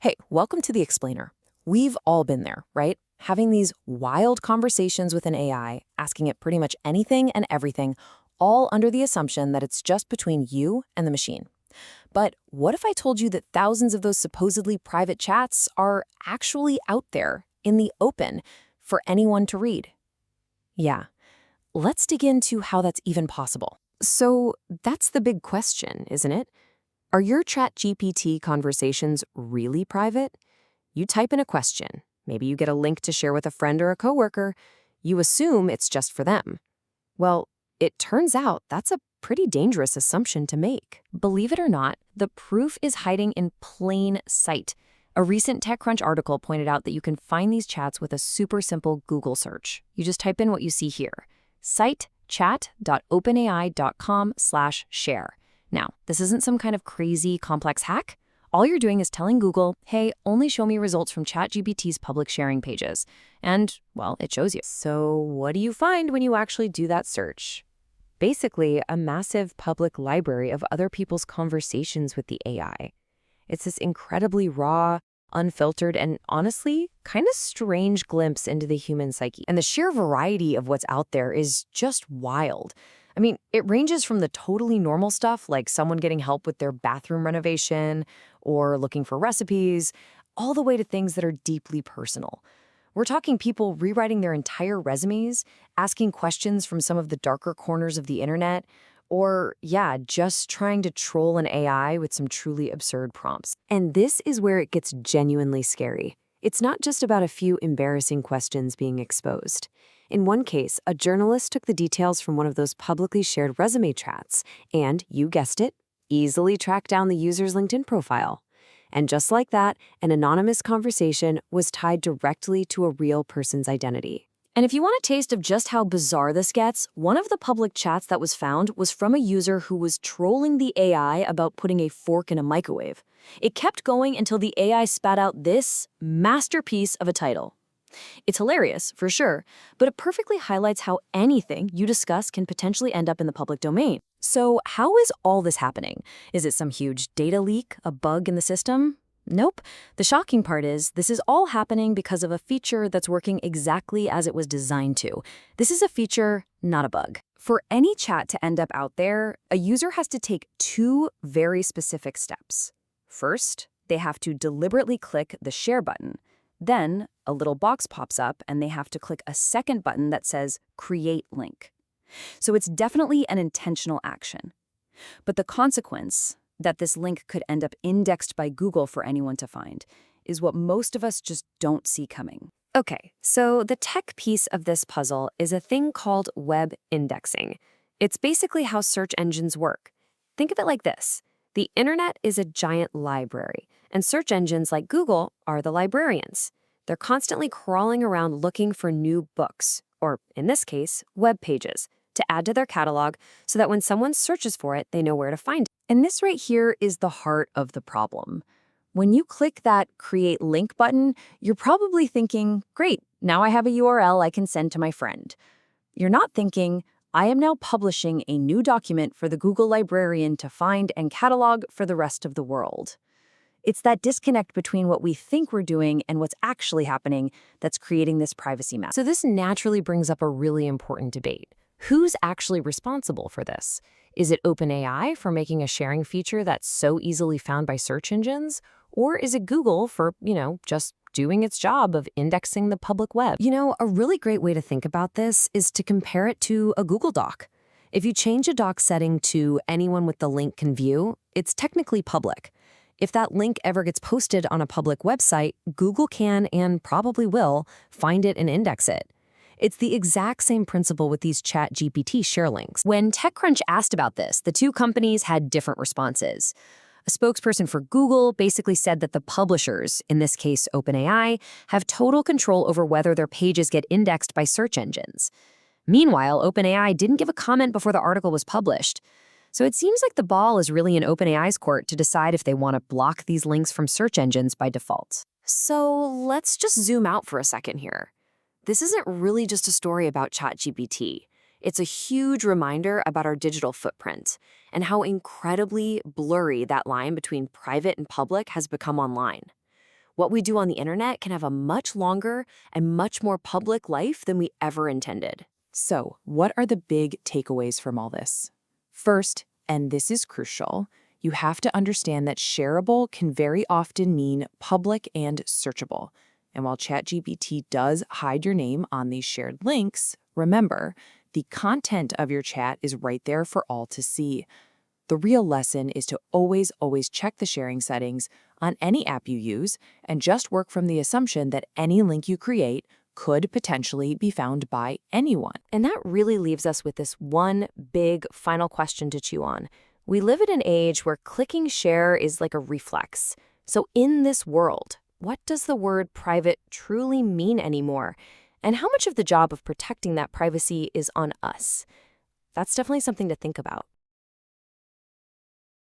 Hey, welcome to The Explainer. We've all been there, right? Having these wild conversations with an AI, asking it pretty much anything and everything, all under the assumption that it's just between you and the machine. But what if I told you that thousands of those supposedly private chats are actually out there, in the open, for anyone to read? Yeah, let's dig into how that's even possible. So that's the big question, isn't it? Are your ChatGPT conversations really private? You type in a question, maybe you get a link to share with a friend or a coworker, you assume it's just for them. Well, it turns out that's a pretty dangerous assumption to make. Believe it or not, the proof is hiding in plain sight. A recent TechCrunch article pointed out that you can find these chats with a super simple Google search. You just type in what you see here, cite chat.openai.com/share. Now, this isn't some kind of crazy, complex hack. All you're doing is telling Google, hey, only show me results from ChatGPT's public sharing pages. And, well, it shows you. So what do you find when you actually do that search? Basically, a massive public library of other people's conversations with the AI. It's this incredibly raw, unfiltered, and honestly, kind of strange glimpse into the human psyche. And the sheer variety of what's out there is just wild. I mean, it ranges from the totally normal stuff, like someone getting help with their bathroom renovation or looking for recipes, all the way to things that are deeply personal. We're talking people rewriting their entire resumes, asking questions from some of the darker corners of the internet, or, yeah, just trying to troll an AI with some truly absurd prompts. And this is where it gets genuinely scary. It's not just about a few embarrassing questions being exposed. In one case, a journalist took the details from one of those publicly shared resume chats and, you guessed it, easily tracked down the user's LinkedIn profile. And just like that, an anonymous conversation was tied directly to a real person's identity. And if you want a taste of just how bizarre this gets, one of the public chats that was found was from a user who was trolling the AI about putting a fork in a microwave. It kept going until the AI spat out this masterpiece of a title. It's hilarious, for sure, but it perfectly highlights how anything you discuss can potentially end up in the public domain. So how is all this happening? Is it some huge data leak, a bug in the system? Nope. The shocking part is this is all happening because of a feature that's working exactly as it was designed to. This is a feature, not a bug. For any chat to end up out there, a user has to take two very specific steps. First, they have to deliberately click the share button. Then, a little box pops up and they have to click a second button that says Create Link. So it's definitely an intentional action. But the consequence, that this link could end up indexed by Google for anyone to find, is what most of us just don't see coming. Okay, so the tech piece of this puzzle is a thing called web indexing. It's basically how search engines work. Think of it like this. The internet is a giant library, and search engines like Google are the librarians. They're constantly crawling around looking for new books, or in this case, web pages, to add to their catalog so that when someone searches for it, they know where to find it. And this right here is the heart of the problem. When you click that Create Link button, you're probably thinking, great, now I have a URL I can send to my friend. You're not thinking, I am now publishing a new document for the Google librarian to find and catalog for the rest of the world. It's that disconnect between what we think we're doing and what's actually happening that's creating this privacy mess. So this naturally brings up a really important debate. Who's actually responsible for this? Is it OpenAI for making a sharing feature that's so easily found by search engines? Or is it Google for, just doing its job of indexing the public web? A really great way to think about this is to compare it to a Google Doc. If you change a doc setting to anyone with the link can view, it's technically public. If that link ever gets posted on a public website, Google can and probably will find it and index it. It's the exact same principle with these ChatGPT share links. When TechCrunch asked about this, the two companies had different responses. A spokesperson for Google basically said that the publishers, in this case OpenAI, have total control over whether their pages get indexed by search engines. Meanwhile, OpenAI didn't give a comment before the article was published. So it seems like the ball is really in OpenAI's court to decide if they want to block these links from search engines by default. So let's just zoom out for a second here. This isn't really just a story about ChatGPT. It's a huge reminder about our digital footprint and how incredibly blurry that line between private and public has become online. What we do on the internet can have a much longer and much more public life than we ever intended. So, what are the big takeaways from all this? First, and this is crucial, you have to understand that shareable can very often mean public and searchable. And while ChatGPT does hide your name on these shared links, remember, the content of your chat is right there for all to see. The real lesson is to always check the sharing settings on any app you use and just work from the assumption that any link you create could potentially be found by anyone. And that really leaves us with this one big final question to chew on. We live in an age where clicking share is like a reflex. So in this world, what does the word private truly mean anymore? And how much of the job of protecting that privacy is on us? That's definitely something to think about.